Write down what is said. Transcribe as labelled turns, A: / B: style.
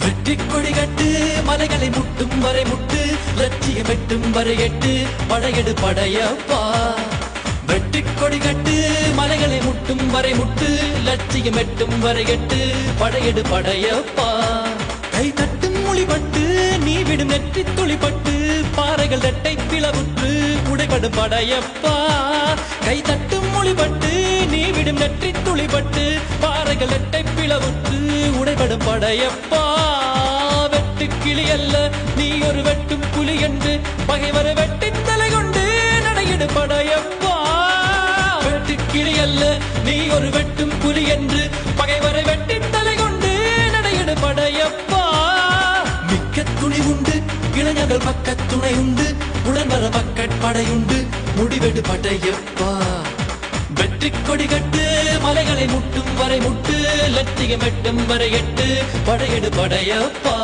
A: வெற்றி கொடி கட்டு மலைகளை முட்டும் வரை முட்டு லட்சியம் எட்டும் வரை எட்டு படையெடு படையப்பா வெற்றி கொடி கட்டு மலைகளை முட்டும் வரை முட்டு லட்சியம் எட்டும் வரை எட்டு படையெடு படையப்பா கை தட்டும் மொழிபட்டு நீ விடும் நெற்றி துளிப்பட்டு பாறைகள் ரெட்டை பிளவுற்று உடைபடும் படையப்பா கை தட்டும் மொழிபட்டு நீ விடும் நெற்றி துளிப்பட்டு பாறைகள் ரெட்டை பிளவுற்று உடைபடும் படையப்பா வெட்டு கிளி அல்ல நீ ஒரு வெட்டும் புலி என்று பகைவரை வெட்டி தலை கொண்டு நடையிடு படையப்பா வெட்டு கிளி அல்ல நீ ஒரு வெட்டும் புலி என்று பகைவரை வெட்டி தலை கொண்டு நடையிடு படையப்பா மிக்க துணி உண்டு இளைஞர்கள் பக்க துணை உண்டு உடன்வர படையுண்டு முடிவெடு படையப்பா வெற்றி கொடி கட்டு மலைகளை முட்டும் வரை முட்டு லட்சியம் எட்டும் வரை எட்டு படையெடு படையப்பா